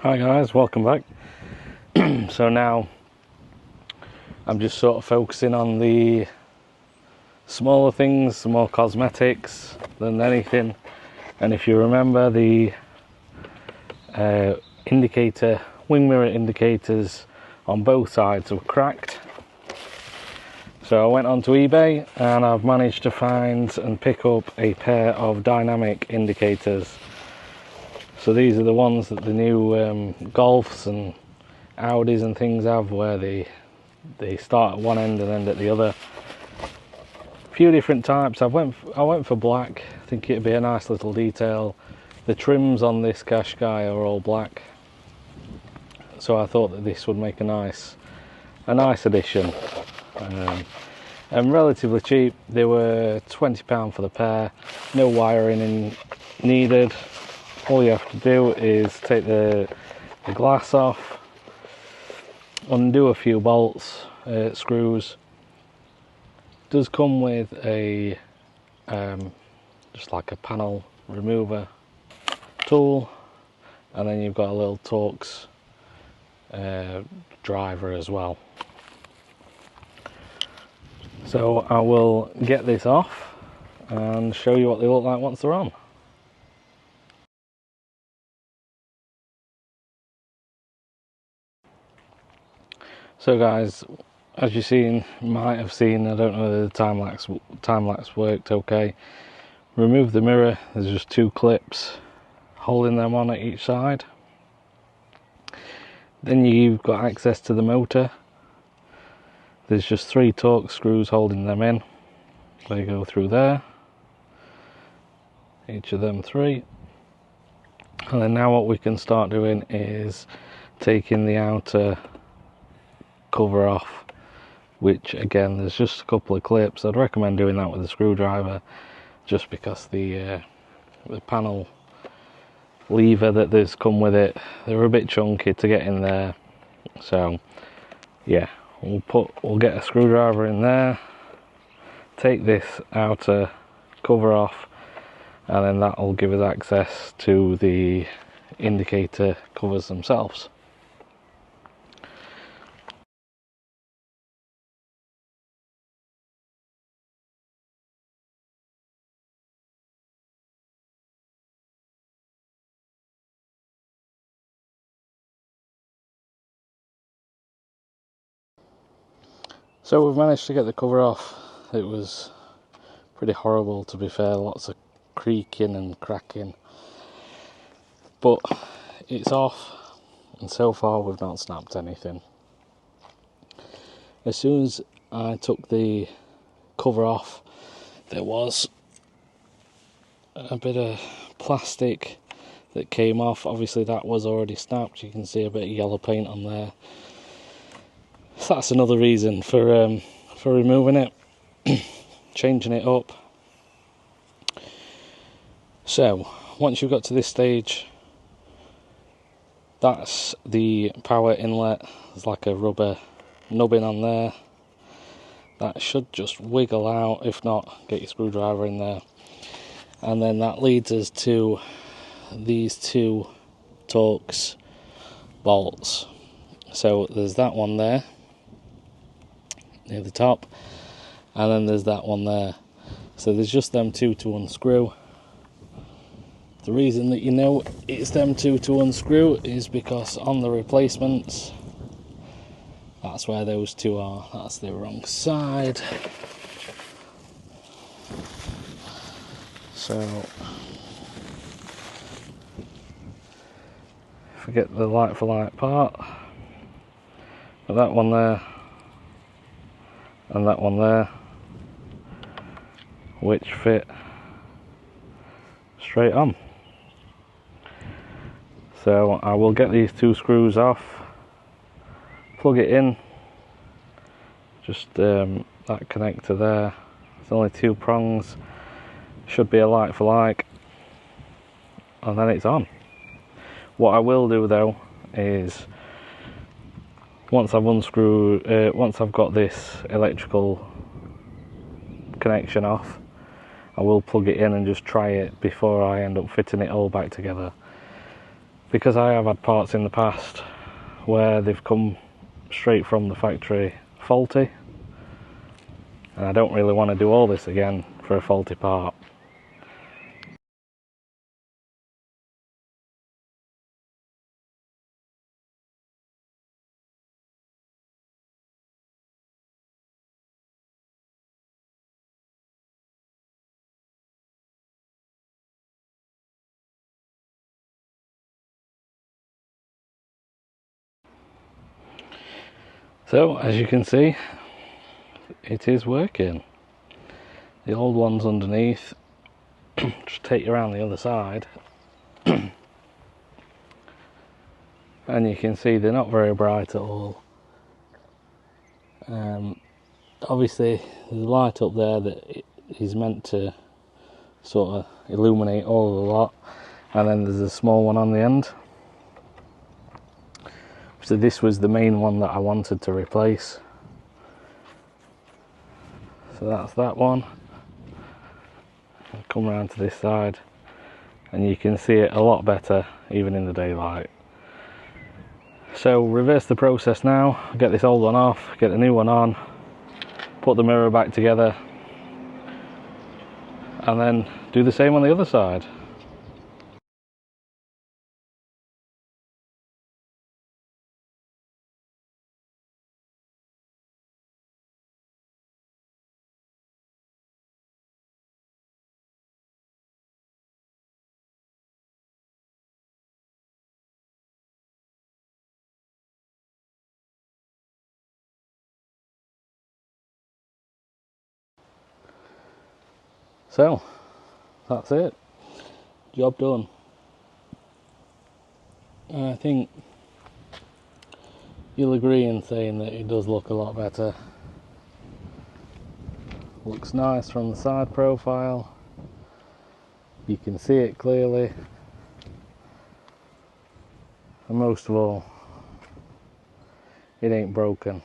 Hi guys, welcome back. So now I'm just sort of focusing on the smaller things, some more cosmetics than anything. And if you remember, the wing mirror indicators on both sides were cracked. So I went onto eBay and I've managed to find and pick up a pair of dynamic indicators. So these are the ones that the new Golfs and Audis and things have, where they start at one end and end at the other. A few different types. I went for black. I think it'd be a nice little detail. The trims on this Qashqai are all black, so I thought that this would make a nice addition. And relatively cheap. They were £20 for the pair. No wiring needed. All you have to do is take the glass off, undo a few bolts, screws. It does come with a just like a panel remover tool, and then you've got a little Torx driver as well. So I will get this off and show you what they look like once they're on. So guys, as you might have seen, I don't know whether the time lapse worked okay. Remove the mirror. There's just two clips holding them on at each side. Then you've got access to the motor. There's just 3 Torx screws holding them in. They go through there. Each of them 3. And then now what we can start doing is taking the outer cover off, which again, there's just a couple of clips. I'd recommend doing that with a screwdriver, just because the panel lever that there's come with it, they're a bit chunky to get in there. So yeah, we'll get a screwdriver in there, take this outer cover off, and then that will give us access to the indicator covers themselves. So we've managed to get the cover off. It was pretty horrible, to be fair, lots of creaking and cracking, but it's off, and so far we've not snapped anything. As soon as I took the cover off, there was a bit of plastic that came off. Obviously that was already snapped. You can see a bit of yellow paint on there, so that's another reason for removing it, changing it up. So once you've got to this stage, that's the power inlet. There's like a rubber nubbin on there. That should just wiggle out. If not, get your screwdriver in there. And then that leads us to these 2 Torx bolts. So there's that one there near the top, and then there's that one there. So there's just them 2 to unscrew. The reason that you know it's them 2 to unscrew is because on the replacements, that's where those 2 are. That's the wrong side. So forget the light for light part. But that one there and that one there, which fit straight on. So I will get these 2 screws off, plug it in, just that connector there. There's only 2 prongs, should be a like for like, and then it's on. What I will do though is, once I've got this electrical connection off, I will plug it in and just try it before I end up fitting it all back together. because I have had parts in the past where they've come straight from the factory faulty, and I don't really want to do all this again for a faulty part. So as you can see, it is working. The old one's underneath. Just take you around the other side and you can see they're not very bright at all. Obviously there's a light up there that is meant to sort of illuminate all the lot, and then there's a small one on the end. So this was the main one that I wanted to replace. So that's that one. I'll come around to this side and you can see it a lot better even in the daylight. So reverse the process now, get this old one off, get the new one on, put the mirror back together, and then do the same on the other side. So that's it, job done. I think you'll agree in saying that it does look a lot better. Looks nice from the side profile, you can see it clearly, and most of all, it ain't broken.